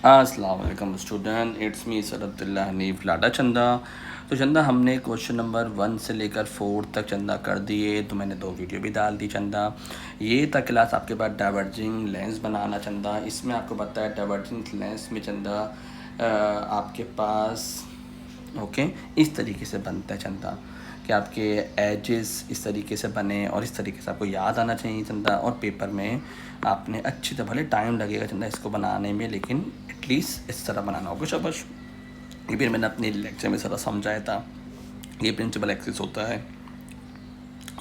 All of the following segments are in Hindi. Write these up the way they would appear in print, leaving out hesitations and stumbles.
अस्सलाम वालेकुम स्टूडेंट, इट्स मी सरअब्दुल्ला हनीफ लाडा चंदा। तो चंदा हमने क्वेश्चन नंबर 1 से लेकर 4 तक चंदा कर दिए, तो मैंने 2 वीडियो भी डाल दी चंदा। ये था क्लास आपके पास डाइवर्जिंग लेंस बनाना चंदा। इसमें आपको पता है डाइवर्जिंग लेंस में चंदा आपके पास ओके इस तरीके से बनता है चंदा कि आपके एजेस इस तरीके से बने और इस तरीके से आपको याद आना चाहिए चंदा। और पेपर में आपने अच्छी तरह, भले टाइम लगेगा चंदा इसको बनाने में, लेकिन एटलीस्ट इस तरह बनाना होगा शाबाश। ये भी मैंने अपने लेक्चर में सारा समझाया था। ये प्रिंसिपल एक्सिस होता है,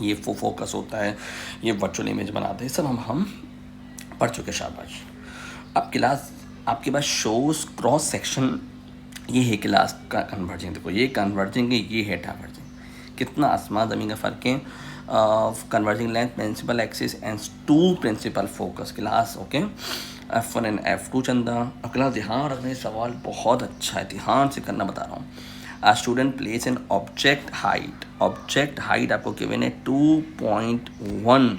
ये फोकस होता है, ये वर्चुअल इमेज बनाते हैं, सब हम पढ़ चुके शाबाश। अब क्लास आपके पास शोज क्रॉस सेक्शन, ये है क्लास का कन्वर्जिंग। देखो ये कन्वर्जिंग है, ये है डाइवर्जिंग। कितना आसमान ज़मीन का फ़र्क है। Converging length principal axis and two principal focus class okay F1 and F2 Chanda. और क्लास ध्यान रखने, सवाल बहुत अच्छा है, ध्यान से करना बता रहा हूँ। A student place an object height आपको गिवन है 2.1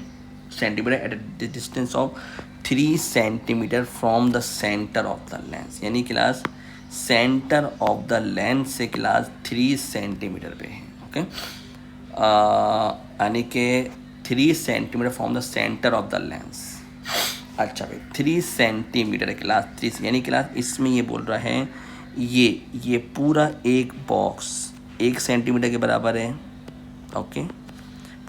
centimetre at a distance of 3 centimetre from the centre of the lens. यानी class centre of the lens से क्लास 3 सेंटीमीटर पे है ओके। यानी कि 3 centimetre from the centre of the lens. अच्छा भाई 3 सेंटीमीटर है क्लास 3, यानी क्लास इसमें ये बोल रहा है ये पूरा एक बॉक्स 1 सेंटीमीटर के बराबर है ओके।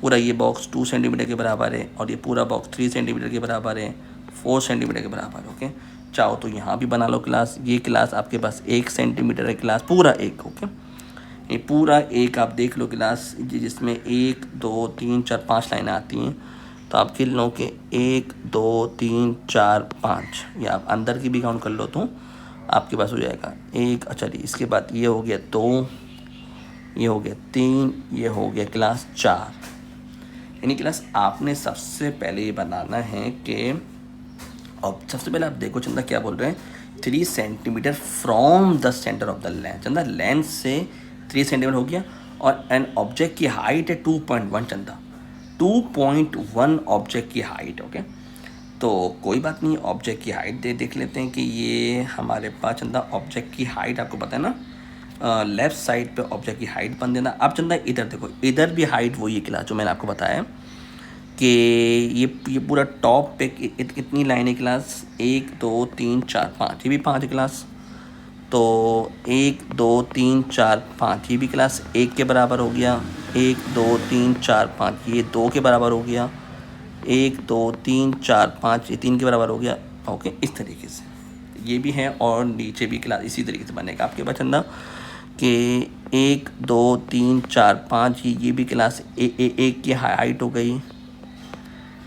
पूरा ये बॉक्स 2 सेंटीमीटर के बराबर है और ये पूरा बॉक्स 3 सेंटीमीटर के बराबर है, 4 सेंटीमीटर के बराबर ओके। चाहो तो यहाँ भी बना लो क्लास। ये क्लास आपके पास 1 सेंटीमीटर है क्लास, पूरा एक ओके। ये पूरा एक आप देख लो क्लास, जिसमें 1 2 3 4 5 लाइनें आती हैं। तो आप गिन लो कि 1 2 3 4 5, या आप अंदर की भी काउंट कर लो तो आपके पास हो जाएगा 1। चलिए इसके बाद ये हो गया 2, ये हो गया 3, ये हो गया क्लास 4। यानी क्लास आपने सबसे पहले ये बनाना है कि, और सबसे पहले आप देखो चंदा क्या बोल रहे हैं, 3 centimetre from the centre of the lens. चंदा लेंस से 3 सेंटीमीटर हो गया और एन ऑब्जेक्ट की हाइट है 2.1 चंदा, 2.1 ऑब्जेक्ट की हाइट ओके। तो कोई बात नहीं, ऑब्जेक्ट की हाइट देख लेते हैं कि ये हमारे पास चंदा ऑब्जेक्ट की हाइट आपको पता है ना, लेफ़्ट साइड पे ऑब्जेक्ट की हाइट बन देना। अब चंदा इधर देखो, इधर भी हाइट वही क्लास जो मैंने आपको बताया कि ये पूरा टॉप पे कितनी लाइन है क्लास, 1 2 3 4 5, ये भी 5 क्लास। तो 1 2 3 4 5, ये भी क्लास 1 के बराबर हो गया। 1 2 3 4 5, ये 2 के बराबर हो गया। 1 2 3 4 5, ये 3 के बराबर हो गया ओके। इस तरीके से ये भी है और नीचे भी क्लास इसी तरीके से बनेगा आपके पास चंदा कि 1 2 3 4 5, ये भी क्लास 1 की हाइट हो गई।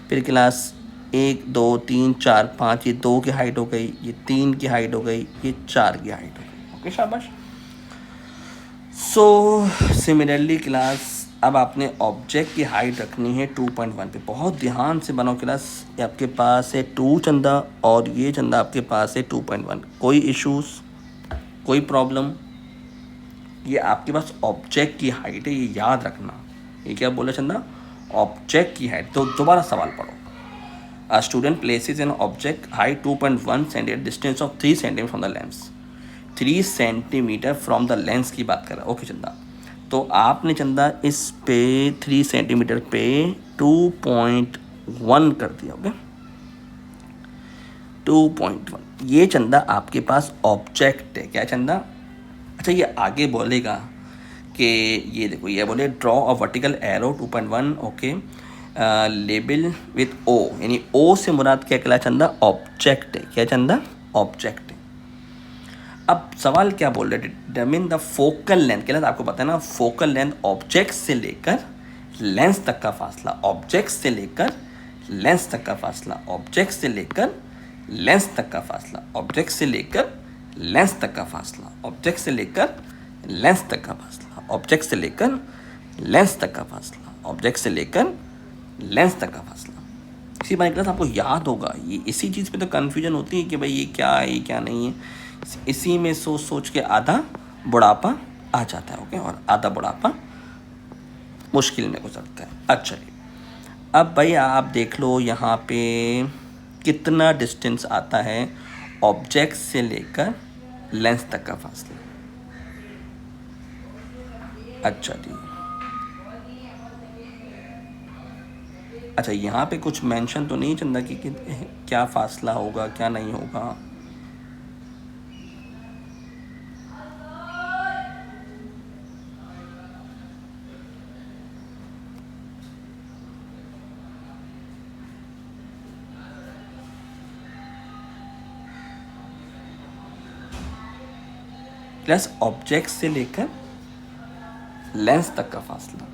फिर क्लास 1 2 3 4 5, ये 2 की हाइट हो गई, ये 3 की हाइट हो गई, ये 4 की हाइट हो गई ओके शाबाश। सो सिमिलरली क्लास अब आपने ऑब्जेक्ट की हाइट रखनी है 2.1 पे। बहुत ध्यान से बनाओ क्लास। ये आपके पास है 2 चंदा और ये चंदा आपके पास है 2.1। कोई इश्यूज़, कोई प्रॉब्लम? ये आपके पास ऑब्जेक्ट की हाइट है, ये याद रखना। ये क्या बोला चंदा, ऑब्जेक्ट की हाइट। तो दोबारा सवाल पढ़ो। A student places an object height 2.1 centimeter distance of 3 centimeter from the lens। 3 centimetre from the lens की बात कर रहा है ओके चंदा। तो आपने चंदा इस पे 3 सेंटीमीटर पे 2.1 कर दिया ओके। 2.1 ये चंदा आपके पास ऑब्जेक्ट है। क्या चंदा? अच्छा ये आगे बोलेगा कि ये देखो, ये बोले draw a vertical arrow 2.1 okay, label with O, यानी ओ से मुराद क्या कहला चंदा, ऑब्जेक्ट है। क्या चंदा? ऑब्जेक्ट है। अब सवाल क्या बोल रहे, डिटरमिन द फोकल लेंथ। क्या आपको पता है ना, फोकल लेंथ ऑब्जेक्ट से लेकर लेंस तक का फासला, ऑब्जेक्ट से लेकर लेंस तक का फासला, ऑब्जेक्ट से लेकर लेंस तक का फासला, ऑब्जेक्ट से लेकर लेंस तक का फासला, ऑब्जेक्ट से लेकर लेंस तक का फासला, ऑब्जेक्ट से लेकर लेंस तक का फासला, ऑब्जेक्ट से लेकर लेंस तक का फासला। इसी बात क्लास आपको याद होगा। ये इसी चीज़ पे तो कन्फ्यूजन होती है कि भाई ये क्या है, ये क्या नहीं है। इसी में सोच सोच के आधा बुढ़ापा आ जाता है ओके, और आधा बुढ़ापा मुश्किल में गुजरता है। अच्छा अब भाई आप देख लो यहाँ पे कितना डिस्टेंस आता है ऑब्जेक्ट से लेकर लेंस तक का फासला। अच्छा जी, अच्छा यहाँ पे कुछ मेंशन तो नहीं चंदा कि क्या फासला होगा क्या नहीं होगा। प्लस ऑब्जेक्ट से लेकर लेंस तक का फासला।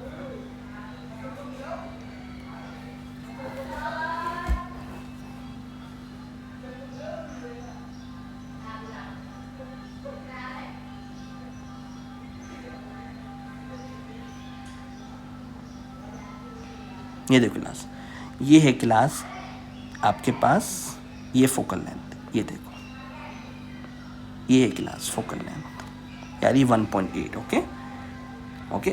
ये देखो क्लास, ये है क्लास आपके पास, ये फोकल लेंथ, ये देखो ये है क्लास फोकल लेंथ यानी 1.8। ओके ओके,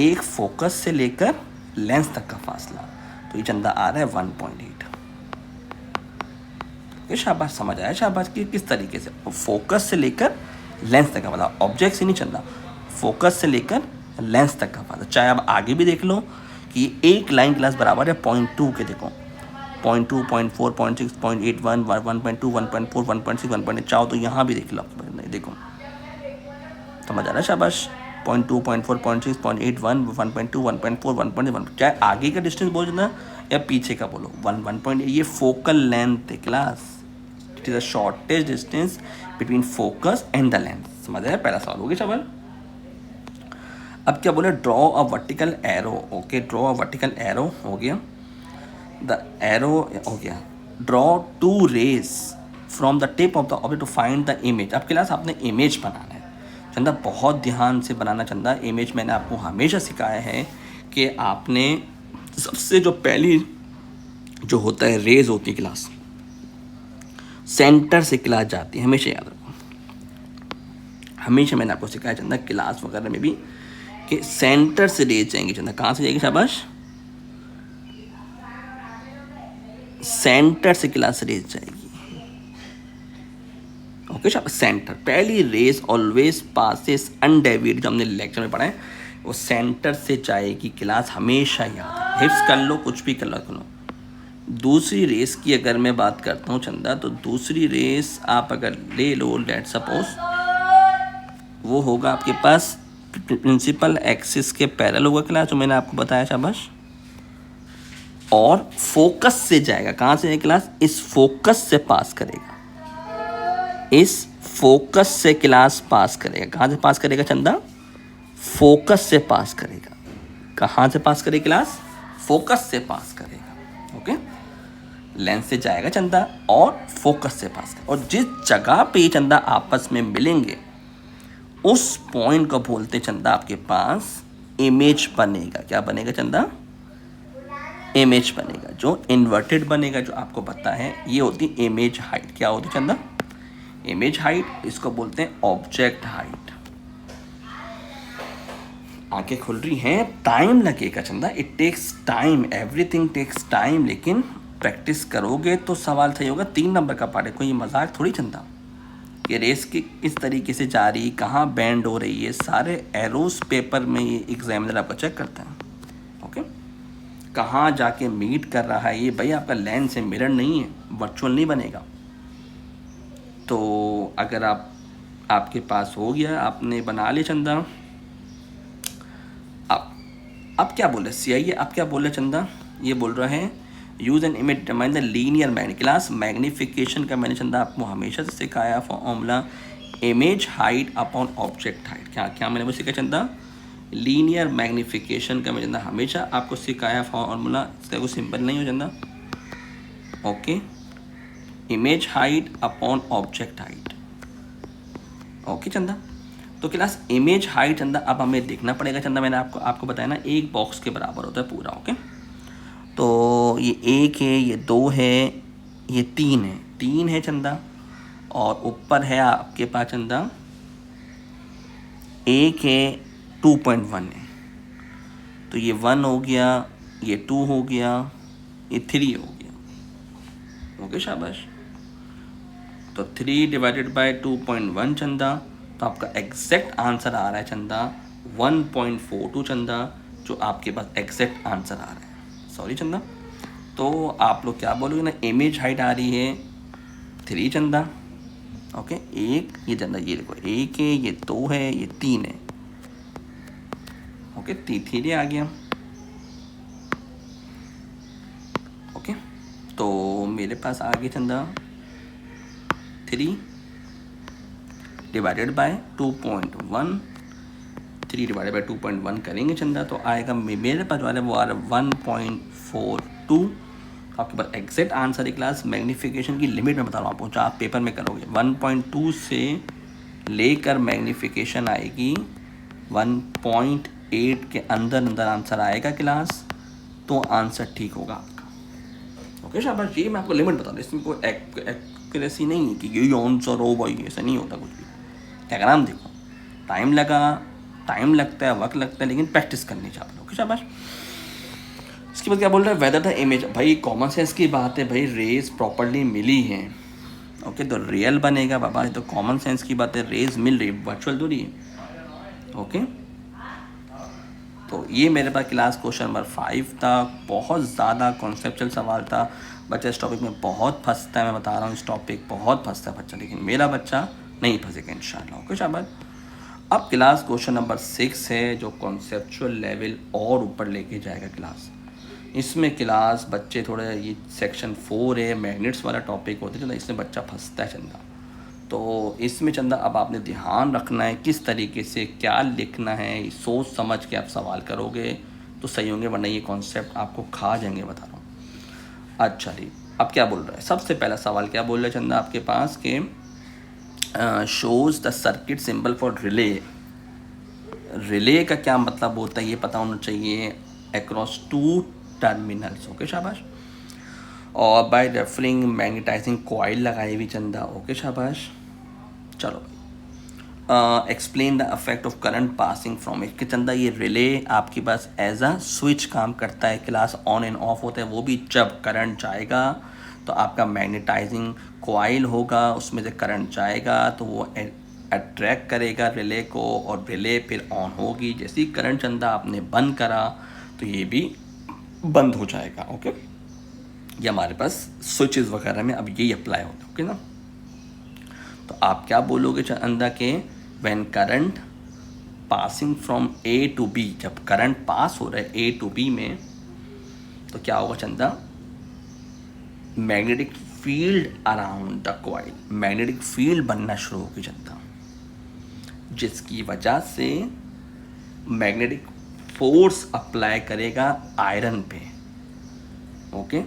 एक फोकस से लेकर लेंस तक का फासला, तो ये चंदा आ रहा है 1.8। ओके, शाबाश, समझ आया शाबाश कि किस तरीके से फोकस से लेकर लेंस तक का फासला, ऑब्जेक्ट से नहीं चंदा, फोकस से लेकर लेंस तक का फासला। चाहे आप आगे भी देख लो कि एक लाइन क्लास बराबर है 0.2 के, देखो 0.2, 0.4, 0.6, 0.81, 1.2, 1.4, 1.6, 1.8, चाहो तो यहाँ भी देख लो, देखो समझ आ रहा है शाबाश। 0.2, 0.4, 0.6, 0.81, 1.2, 1.4, 1.1, चाहे आगे का डिस्टेंस बोलो ना या पीछे का बोलो, 1.8, ये फोकल लेंथ है class. It is a shortest distance between focus and the length. समझ आया, पहला सवाल हो गया सवाल। अब क्या बोले, draw a vertical arrow. Okay, draw a vertical arrow हो गया, द एरो हो गया, draw two rays from the tip of the object to find the image. अब क्लास आपने इमेज बनाना है चंदा, बहुत ध्यान से बनाना चंदा। इमेज मैंने आपको हमेशा सिखाया है कि आपने सबसे जो पहली जो होता है रेज होती है क्लास, सेंटर से क्लास जाती है, हमेशा याद रखो। हमेशा मैंने आपको सिखाया चंदा क्लास वगैरह में भी कि सेंटर से रेज जाएंगे चंदा। कहाँ से जाएगी शाबाश, सेंटर से क्लास रेज जाएगी। ओके शाबाश, सेंटर, पहली रेज ऑलवेज पासेस अनडेविएटेड, जो हमने लेक्चर में पढ़ा है, वो सेंटर से जाएगी क्लास, हमेशा याद। हिफ्स कर लो, कुछ भी कर लो। दूसरी रेस की अगर मैं बात करता हूँ चंदा, तो दूसरी रेस आप अगर ले लो, लेट सपोज वो होगा आपके पास प्रिंसिपल एक्सिस के पैरेलल होगा क्लास, जो मैंने आपको बताया शाबाश, और फोकस से जाएगा। कहाँ से क्लास, इस फोकस से पास करेगा, इस फोकस से क्लास पास करेगा। कहाँ से पास करेगा चंदा, फोकस से पास करेगा। कहाँ से पास करेगा क्लास, फोकस से पास करेगा। ओके, लेंस से जाएगा चंदा और फोकस से पास करेगा, और जिस जगह पे चंदा आपस में मिलेंगे उस पॉइंट को बोलते चंदा आपके पास इमेज बनेगा। क्या बनेगा चंदा, इमेज बनेगा, जो इन्वर्टेड बनेगा, जो आपको पता है, ये होती इमेज हाइट। क्या होती चंदा, इमेज हाइट, इसको बोलते हैं ऑब्जेक्ट हाइट। आंखें खुल रही हैं, टाइम लगेगा Chanda, it takes time, everything takes time, लेकिन प्रैक्टिस करोगे तो सवाल सही होगा। 3 नंबर का पार्ट है, कोई मजाक थोड़ी चंदा। ये रेस की किस तरीके से जा रही, कहाँ बैंड हो रही है, सारे एरोस पेपर में ये एग्जामिनर आपका चेक करता है। ओके, कहाँ जाके मीट कर रहा है ये, भाई आपका लेंस है, मिरर नहीं है, वर्चुअल नहीं बनेगा। तो अगर आपके पास हो गया, आपने बना लिया चंदा। अब क्या बोल रहे CI, अब क्या बोल रहे चंदा, ये बोल रहा है use an image determine the linear class magnification का मैंने चंदा आपको हमेशा से सिखाया formula, image height upon object height. क्या क्या मैंने वो सिखाया चंदा, लीनियर मैग्निफिकेशन का मैंने चंदा हमेशा आपको सिखाया फॉर्मूला, इसका कोई सिंपल नहीं हो चंदा। Okay, image height upon object height. Okay चंदा, तो क्लास इमेज हाइट चंदा अब हमें देखना पड़ेगा चंदा, मैंने आपको बताया ना, एक बॉक्स के बराबर होता है पूरा। ओके, तो ये 1 है, ये 2 है, ये 3 है, 3 है चंदा, और ऊपर है आपके पास चंदा 1 है, 2.1 है, तो ये 1 हो गया, ये 2 हो गया, ये 3 हो गया। ओके शाबाश, तो 3 डिवाइडेड बाय 2.1 चंदा, तो आपका एग्जैक्ट आंसर आ रहा है चंदा 1.42 चंदा, जो आपके पास एग्जैक्ट आंसर आ रहा है। सॉरी चंदा, तो आप लोग क्या बोलोगे ना, इमेज हाइट आ रही है 3 चंदा। ओके, एक ये चंदा, ये देखो 1 है, ये 2 है, ये 3 है। ओके, 3 आ गया। ओके, तो मेरे पास आ गया चंदा 3 डिवाइडेड बाय 2.1। 3 डिवाइडेड बाय 2.1 करेंगे चंदा, तो आएगा मेरे पास वाले वो आ रहा है 1.42। आपके पास एग्जैक्ट आंसर है क्लास। मैग्नीफिकेशन की लिमिट मैं बता रहा हूँ आपको, आप पेपर में करोगे 1.2 से लेकर मैग्नीफिकेशन आएगी 1.8 के अंदर आंसर आएगा क्लास, तो आंसर ठीक होगा आपका। ओके शाबाश, ये मैं आपको लिमिट बता दूँ, इसमें कोई एक्यूरेसी नहीं है कि यही आंसर हो भाई, ऐसा नहीं होता कुछ भी। डायग्राम देखो, टाइम लगता है, वक्त लगता है, लेकिन प्रैक्टिस करनी चाहिए। ओके शाबाश। इसके बाद क्या बोल रहा है, वेदर द इमेज, भाई कॉमन सेंस की बात है भाई, रेज प्रॉपर्ली मिली है। ओके, तो रियल बनेगा बाबा, ये तो कॉमन सेंस की बात है, रेज मिल रही, वर्चुअल थोड़ी है। ओके, तो ये मेरे पास क्लास क्वेश्चन नंबर 5 था। बहुत ज़्यादा कॉन्सेप्चुअल सवाल था। बच्चा इस टॉपिक में बहुत फंसता है, मैं बता रहा हूँ, इस टॉपिक बहुत फंसता है बच्चा, लेकिन मेरा बच्चा नहीं फंसेगा इंशाल्लाह। ओके शाबाश। अब क्लास क्वेश्चन नंबर 6 है, जो कॉन्सेप्चुअल लेवल और ऊपर लेके जाएगा क्लास। इसमें क्लास बच्चे थोड़े, ये सेक्शन 4 है, मैग्नेट्स वाला टॉपिक होता है चंदा, इसमें बच्चा फंसता है चंदा। तो इसमें चंदा अब आपने ध्यान रखना है किस तरीके से क्या लिखना है, सोच समझ के आप सवाल करोगे तो सही होंगे, वरना ये कॉन्सेप्ट आपको खा जाएंगे, बता रहा हूँ। अच्छा जी, अब क्या बोल रहा है, सबसे पहला सवाल क्या बोल रहा है चंदा आपके पास के shows the circuit symbol for relay. Relay का क्या मतलब होता है ये पता होना चाहिए, अक्रॉस 2 टर्मिनल्स। ओके शाबाश। और बाय रेफरिंग मैग्नेटाइजिंग कॉइल लगाई हुई चंदा। ओके शाबाश। चलो, explain the affect of current passing from it. कि चंदा ये रिले आपके पास एज अ स्विच काम करता है, क्लास ऑन एंड ऑफ होता है, वो भी जब करंट जाएगा तो आपका मैग्नेटाइजिंग कॉइल होगा, उसमें से करंट जाएगा तो वो अट्रैक्ट करेगा रिले को, और रिले फिर ऑन होगी। जैसे ही करंट चंदा आपने बंद करा तो ये भी बंद हो जाएगा। ओके, ये हमारे पास स्विचेस वगैरह में अब यही अप्लाई होता है। ओके ना, तो आप क्या बोलोगे चंदा के, when current passing from A to B, जब करंट पास हो रहा है ए टू बी में, तो क्या होगा चंदा, magnetic field around the coil, magnetic field बनना शुरू होगी चंदा, जिसकी वजह से मैग्नेटिक फोर्स अप्लाई करेगा आयरन पे। Okay,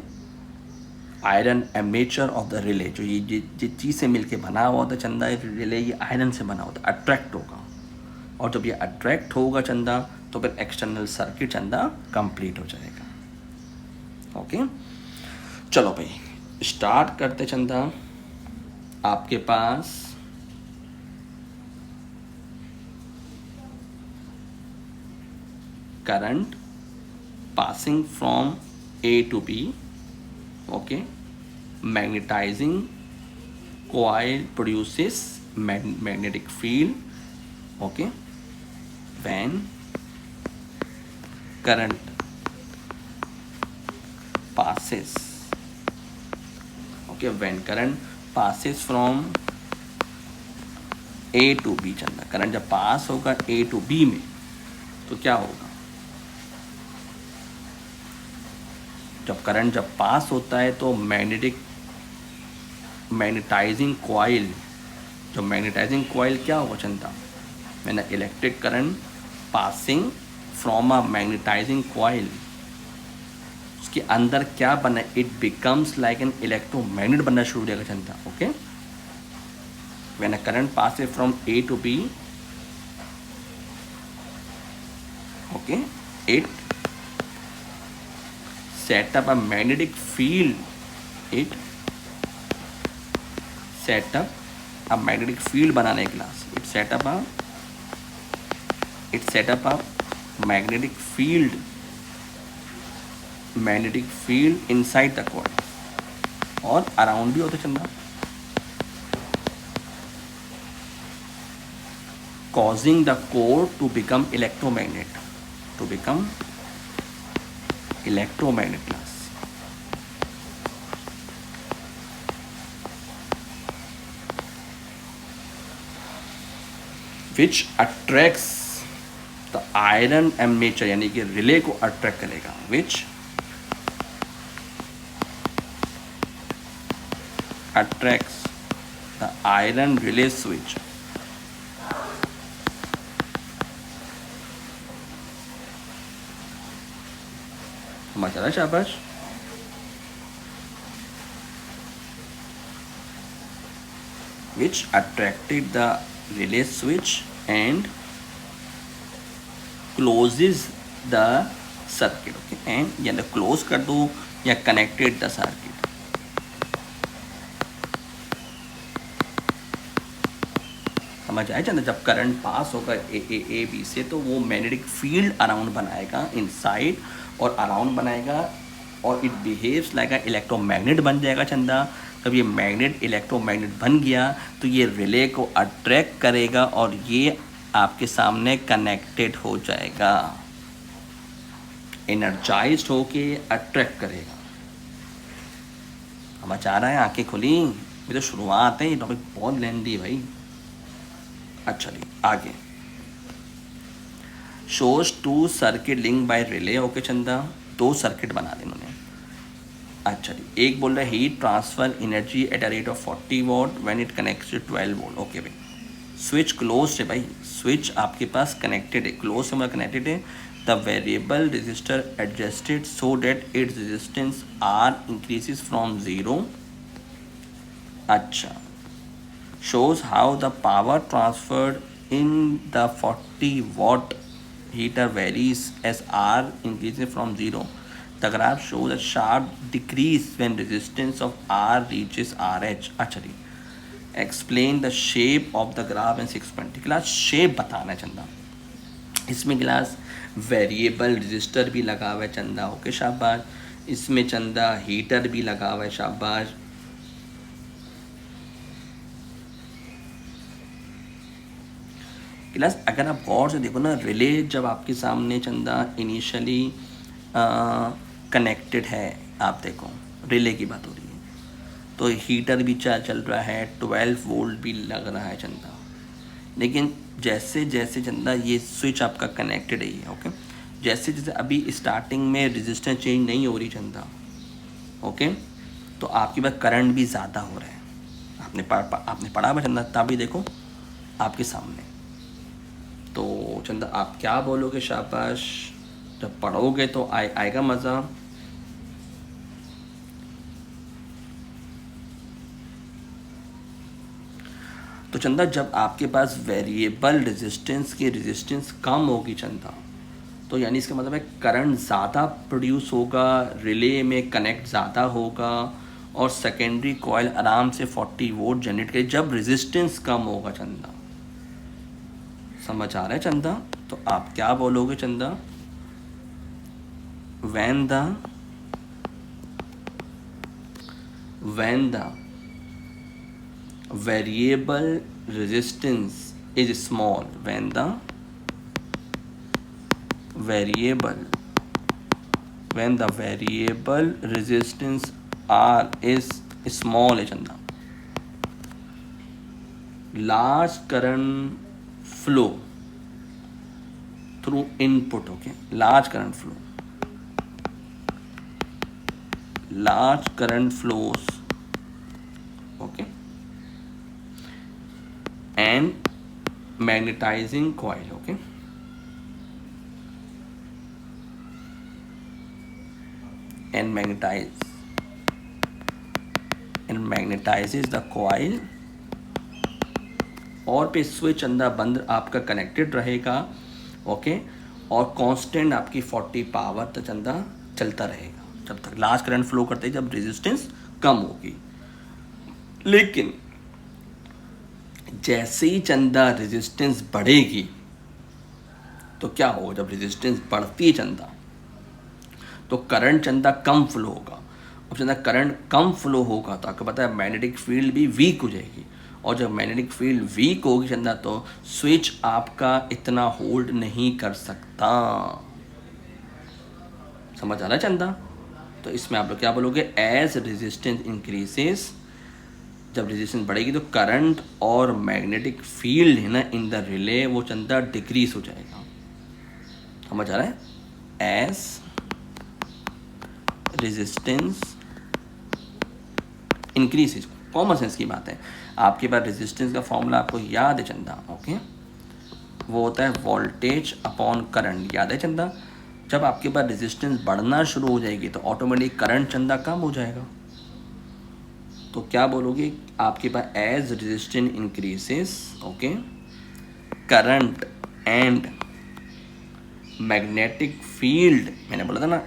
iron amateur of the relay, जो ये जिस चीज़ से मिलके बना हुआ होता चंदा रिले, ये आयरन से बना होता, अट्रैक्ट होगा, और जब ये अट्रैक्ट होगा चंदा तो फिर एक्सटर्नल सर्किट चंदा कंप्लीट हो जाएगा। ओके, चलो भाई स्टार्ट करते चंदा। आपके पास current passing from A to B, okay, magnetising coil produces magnetic field. Okay, when current passes, okay, when current passes from A to B, चंदा करंट जब पास होगा A to B में तो क्या होगा, जब करंट जब पास होता है तो मैग्नेटाइजिंग कॉइल, जो मैग्नेटाइजिंग कॉइल क्या होगा चंदा, मैंने electric current passing from a magnetizing coil, उसके अंदर क्या बना, it becomes like an electromagnet बनना शुरू हो जाएगा Chanda. Okay, when a current passes from A to B, okay, it set up a magnetic field, it set up a magnetic field बनाने के class, it set up a magnetic field inside the coil, और अराउंड भी होता चंदा, causing the core to become electromagnet, class. Which attracts the iron armature, यानी कि रिले को अट्रैक्ट करेगा. Which attracts the iron relay switch समझ आ रहा है? शाबाश. Which attracted the relay switch and closes the circuit. Okay, and या तो close कर दो या connected the circuit. समझ आया? जब करंट पास होगा ए बी से तो वो मैग्नेटिक फील्ड अराउंड बनाएगा इनसाइड और अराउंड बनाएगा और it behaves like a electromagnet बन जाएगा चंदा. जब ये मैग्नेट इलेक्ट्रोमैग्नेट बन गया तो ये रिले को अट्रैक्ट करेगा और ये आपके सामने कनेक्टेड हो जाएगा, एनर्जाइज्ड होके अट्रैक्ट करेगा. समझ आ रहा है? आंखें खुली? ये तो शुरुआत है, ये टॉपिक बहुत लेंदी है भाई. अच्छा जी आगे. Shows 2 circuit link by relay. Okay चंदा, 2 सर्किट बना दें उन्होंने. अच्छा जी, एक बोल रहा है heat transfer energy at a rate of 40 watt when it connects to 12 volt. Okay भाई, स्विच क्लोज है भाई, स्विच आपके पास कनेक्टेड है, क्लोज से मतलब कनेक्टेड है. The variable resistor adjusted so that its resistance R increases from 0. अच्छा, shows how the power transferred in the 40 watt heater varies as R increases from 0. The graph shows a sharp decrease when resistance of R reaches RH. अच्छा जी, explain the shape of the graph in 6.0. Class shape बताना है चंदा. इसमें क्लास वेरिएबल रजिस्टर भी लगा हुआ है चंदा. ओके शाबाश. इसमें चंदा हीटर भी लगा हुआ है. शाबाश. क्लास अगर आप गौर से देखो ना, रिले जब आपके सामने चंदा इनिशियली कनेक्टेड है, आप देखो रिले की बात हो रही है तो हीटर भी चल रहा है, 12 वोल्ट भी लग रहा है चंदा. लेकिन जैसे जैसे चंदा ये स्विच आपका कनेक्टेड है. ओके, जैसे जैसे अभी स्टार्टिंग में रेजिस्टेंस चेंज नहीं हो रही चंदा. ओके, तो आपके पास करंट भी ज़्यादा हो रहा है. आपने पढ़ा हुआ चंदा, तभी देखो आपके सामने. तो चंदा आप क्या बोलोगे? शाबाश. जब पढ़ोगे तो आएगा मज़ा. तो चंदा जब आपके पास वेरिएबल रेजिस्टेंस की रेजिस्टेंस कम होगी चंदा, तो यानी इसका मतलब है करंट ज़्यादा प्रोड्यूस होगा, रिले में कनेक्ट ज़्यादा होगा और सेकेंडरी कॉइल आराम से 40 वोल्ट जनरेट करे जब रेजिस्टेंस कम होगा चंदा. समझ आ रहा है चंदा? तो आप क्या बोलोगे चंदा? when the variable resistance is small, when the variable resistance R is small है चंदा, large current flow through input. Okay, large current flows. Okay, and magnetizing coil. Okay, and magnetizes the coil. और पे स्विच अंदर बंद आपका कनेक्टेड रहेगा. ओके, और कांस्टेंट आपकी 40 पावर तक चंदा चलता रहेगा जब तक लार्ज करंट फ्लो करते हैं, जब रेजिस्टेंस कम होगी. लेकिन जैसे ही चंदा रेजिस्टेंस बढ़ेगी तो क्या होगा? जब रेजिस्टेंस बढ़ती है चंदा तो करंट चंदा कम फ्लो होगा. अब चंदा करंट कम फ्लो होगा तो आपको पता है मैग्नेटिक फील्ड भी वीक हो जाएगी और जब मैग्नेटिक फील्ड वीक होगी चंदा तो स्विच आपका इतना होल्ड नहीं कर सकता। समझ आ रहा है चंदा? तो इसमें आप लोग क्या बोलोगे, एज रेजिस्टेंस इंक्रीजेस, जब रेजिस्टेंस बढ़ेगी तो करंट और मैग्नेटिक फील्ड है ना इन द रिले वो चंदा डिक्रीज हो जाएगा। समझ आ रहा है? As resistance increase, common sense की बात है। आपके पास रेजिस्टेंस का फॉर्मूला आपको याद है चंदा? ओके, वो होता है वोल्टेज अपॉन करंट। याद है चंदा? जब आपके पास रेजिस्टेंस बढ़ना शुरू हो जाएगी तो ऑटोमेटिक करंट चंदा कम हो जाएगा। तो क्या बोलोगे, आपके पास as resistance increases, okay, current and magnetic field, मैंने बोला था ना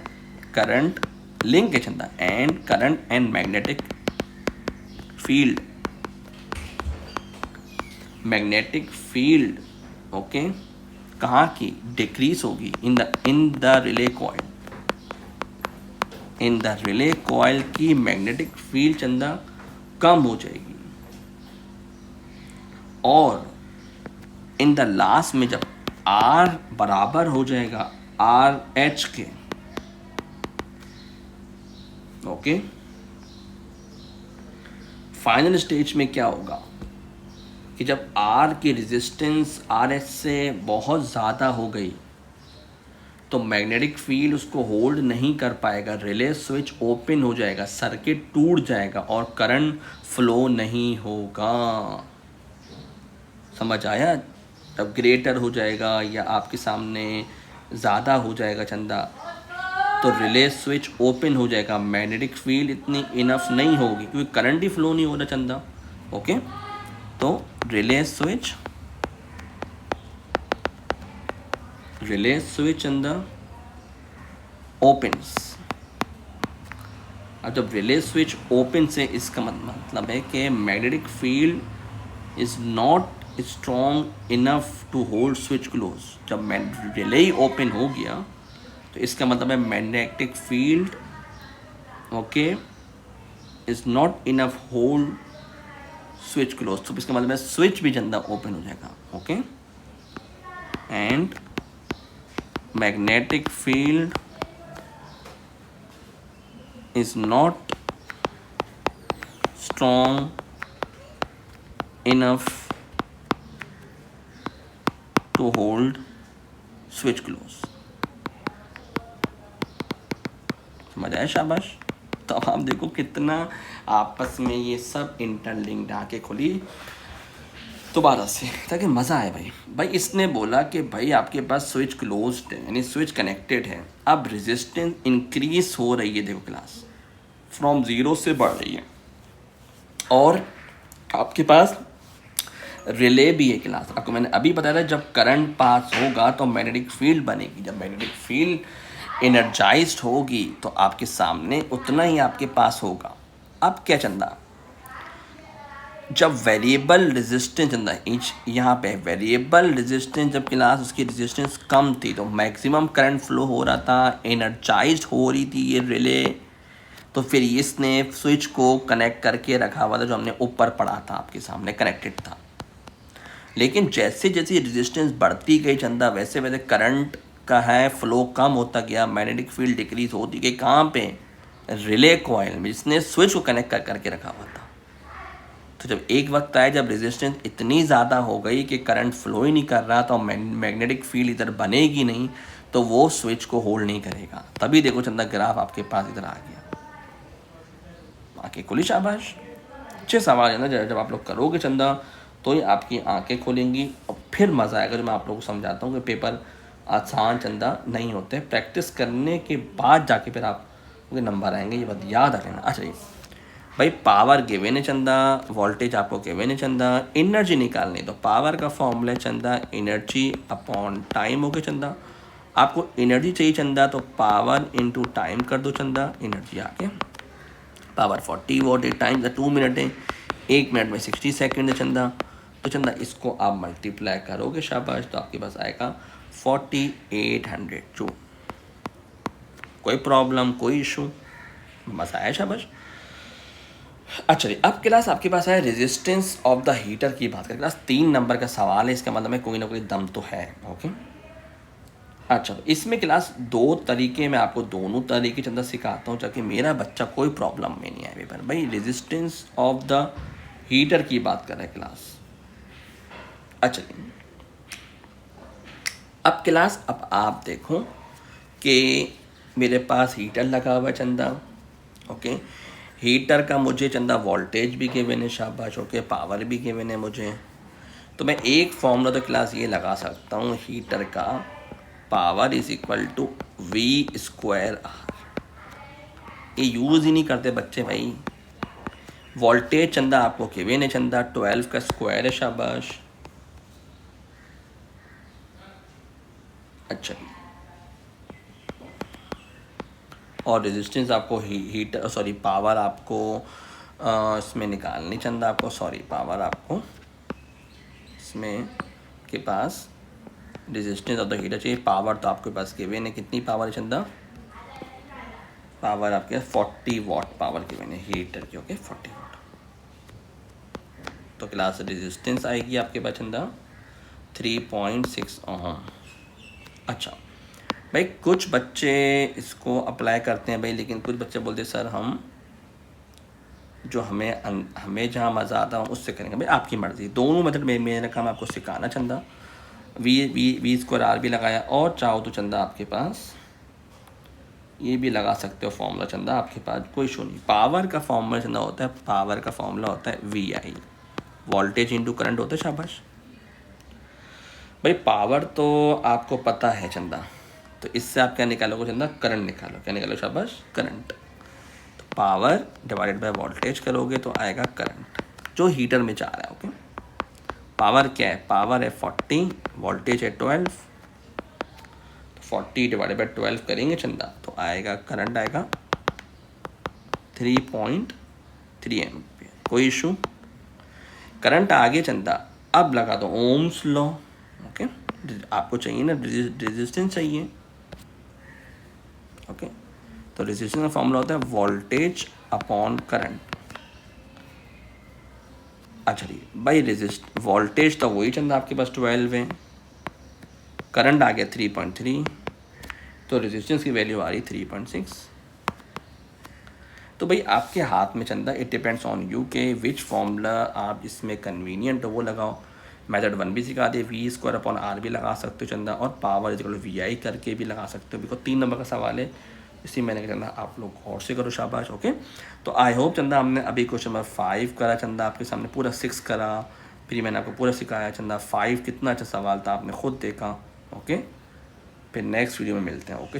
करंट लिंक है चंदा, and current and magnetic field, magnetic field okay कहाँ की डिक्रीज होगी, in the relay coil, in the relay coil की मैग्नेटिक फील्ड चंदा कम हो जाएगी। और इन द लास्ट में जब R बराबर हो जाएगा RH के, ओके, फाइनल स्टेज में क्या होगा कि जब R की रेजिस्टेंस RH से बहुत ज़्यादा हो गई तो मैग्नेटिक फील्ड उसको होल्ड नहीं कर पाएगा, रिले स्विच ओपन हो जाएगा, सर्किट टूट जाएगा और करंट फ्लो नहीं होगा। समझ आया? तब ग्रेटर हो जाएगा या आपके सामने ज़्यादा हो जाएगा चंदा तो रिले स्विच ओपन हो जाएगा, मैग्नेटिक फील्ड इतनी इनफ नहीं होगी क्योंकि करंट ही फ्लो नहीं हो रहा चंदा। ओके, तो रिले स्विच चंदा ओपन्स। अब जब रिले स्विच ओपन से इसका मतलब है कि magnetic field is not strong enough to hold switch close. जब रिले ही ओपन हो गया तो इसका मतलब है magnetic field okay is not enough hold switch close. तो इसका मतलब है स्विच भी चंदा ओपन हो जाएगा। Okay, and magnetic field is not strong enough to hold switch close। समझ आया? शाबाश। तो अब आप देखो कितना आपस में ये सब इंटरलिंक्ड आके खुली दोबारा से ताकि मज़ा आए। भाई इसने बोला कि भाई आपके पास स्विच क्लोज्ड है यानी स्विच कनेक्टेड है, अब रेजिस्टेंस इंक्रीज हो रही है, देखो क्लास फ्रॉम 0 से बढ़ रही है और आपके पास रिले भी है क्लास। आपको मैंने अभी बताया था जब करंट पास होगा तो मैग्नेटिक फील्ड बनेगी, जब मैग्नेटिक फील्ड एनर्जाइज्ड होगी तो आपके सामने उतना ही आपके पास होगा। अब क्या चंदा, जब वेरिएबल रेजिस्टेंस चंदा यहाँ पे वेरिएबल रेजिस्टेंस जब क्लास उसकी रेजिस्टेंस कम थी तो मैक्सिमम करंट फ्लो हो रहा था, एनर्जाइज्ड हो रही थी ये रिले, तो फिर इसने स्विच को कनेक्ट करके रखा हुआ था जो हमने ऊपर पढ़ा था आपके सामने कनेक्टेड था। लेकिन जैसे जैसे रेजिस्टेंस बढ़ती गई चंदा वैसे वैसे करंट का है फ्लो कम होता गया, मैग्नेटिक फील्ड डिक्रीज होती गई। कहाँ पे? रिले कॉइल में जिसने स्विच को कनेक्ट करके रखा हुआ था। तो जब एक वक्त आया जब रेजिस्टेंस इतनी ज़्यादा हो गई कि करंट फ्लो ही नहीं कर रहा तो मैग्नेटिक फील्ड इधर बनेगी नहीं तो वो स्विच को होल्ड नहीं करेगा। तभी देखो चंदा ग्राफ आपके पास इधर आ गया। आंखें खुली, शाबाश। अच्छे सवाल है ना, जब आप लोग करोगे चंदा तो ही आपकी आंखें खुलेंगी और फिर मज़ा आएगा। जो मैं आप लोगों को समझाता हूँ कि पेपर आसान चंदा नहीं होते, प्रैक्टिस करने के बाद जाके फिर आपके नंबर आएंगे, ये बात याद रखना। अच्छा भाई पावर गिवन है चंदा, वोल्टेज आपको गिवन है चंदा, एनर्जी निकालनी तो पावर का फॉर्मूला है चंदा एनर्जी अपॉन टाइम हो गया चंदा। आपको एनर्जी चाहिए चंदा तो पावर इंटू टाइम कर दो चंदा, एनर्जी आके पावर 40 वॉट है, टाइम 2 मिनट है, 1 मिनट में 60 सेकेंड है चंदा। तो चंदा इसको आप मल्टीप्लाई करोगे शाबाश तो आपके पास आएगा 4800 जूल। कोई प्रॉब्लम, कोई इशू? मज़ा आया? शाबाश। अच्छा जी, अब क्लास आपके पास है रेजिस्टेंस ऑफ द हीटर की बात करें। क्लास 3 नंबर का सवाल है, इसका मतलब है कोई ना कोई दम तो है। ओके, अच्छा तो इसमें क्लास 2 तरीके मैं आपको दोनों तरीके चंदा सिखाता हूँ ताकि मेरा बच्चा कोई प्रॉब्लम में नहीं आए पेपर। भाई रेजिस्टेंस ऑफ द हीटर की बात कर रहे हैं क्लास। अच्छा जी, अब क्लास अब आप देखो कि मेरे पास हीटर लगा हुआ है चंदा। ओके, हीटर का मुझे चंदा वोल्टेज भी गिवन है, शाबाश। ओके, पावर भी गिवन है मुझे। तो मैं एक फॉर्मूला तो क्लास ये लगा सकता हूँ, हीटर का power is equal to V square R. ये यूज़ ही नहीं करते बच्चे भाई। वोल्टेज चंदा आपको गिवन है चंदा 12 का स्क्वायर है, शाबाश। अच्छा, और रेजिस्टेंस आपको हीटर सॉरी पावर आपको इसमें निकालनी चंदा आपको, सॉरी पावर आपको इसमें के पास रेजिस्टेंस ऑफ द हीटर चाहिए। पावर तो आपके पास गिवन है, कितनी पावर है चंदा? पावर आपके 40 वाट पावर गिवन है हीटर की। ओके, 40 वाट। तो क्लास रेजिस्टेंस आएगी आपके पास चंदा 3.6 ओम। अच्छा भाई, कुछ बच्चे इसको अप्लाई करते हैं भाई, लेकिन कुछ बच्चे बोलते हैं सर हम जो हमें जहाँ मज़ा आता है उससे करेंगे। भाई आपकी मर्ज़ी, दोनों मेथड में मेरा काम आपको सिखाना चंदा। वी स्क्वायर आर भी लगाया, और चाहो तो चंदा आपके पास ये भी लगा सकते हो फॉर्मूला चंदा, आपके पास कोई इशू नहीं। पावर का फॉर्मूला चंदा होता है, पावर का फॉर्मूला होता है V I, voltage into current होता है, शाबाश। भाई पावर तो आपको पता है चंदा, तो इससे आप क्या निकालोगे चंदा? करंट निकालो। क्या निकालो? शाबाश, current. Power divided by voltage करोगे तो आएगा करंट, जो हीटर में जा रहा है। ओके, पावर क्या है? पावर है 40, वोल्टेज है 12, तो 40 डिवाइडेड बाय 12 करेंगे चंदा तो आएगा करंट आएगा 3.3 एम्पियर। कोई इशू? करंट आगे चंदा, अब लगा दो ओम्स लॉ। ओके, आपको चाहिए ना रेजिस्टेंस चाहिए। ओके, तो रेजिस्टेंस का फॉर्मूला होता है वोल्टेज अपॉन करंट। अच्छा जी भाई, वोल्टेज तो वही चंदा आपके पास 12 है, करंट आ गया 3.3, तो रेजिस्टेंस की वैल्यू आ रही 3.6। तो भाई आपके हाथ में चंदा, इट डिपेंड्स ऑन यू के विच फॉर्मूला आप इसमें कन्वीनियंट हो वो लगाओ। मेथड 1 भी सिखा दे, वी स्क्वायर अपॉन आर भी लगा सकते हो चंदा, और पावर इक्वल वी आई करके भी लगा सकते हो। बिकॉज 3 नंबर का सवाल है, इसी मैंने कहा चंदा आप लोग गौर से करो, शाबाश। ओके, तो आई होप चंदा हमने अभी क्वेश्चन नंबर 5 करा चंदा, आपके सामने पूरा 6 करा, फिर मैंने आपको पूरा सिखाया चंदा 5 कितना अच्छा सवाल था, आपने खुद देखा। ओके, फिर नेक्स्ट वीडियो में मिलते हैं। ओके।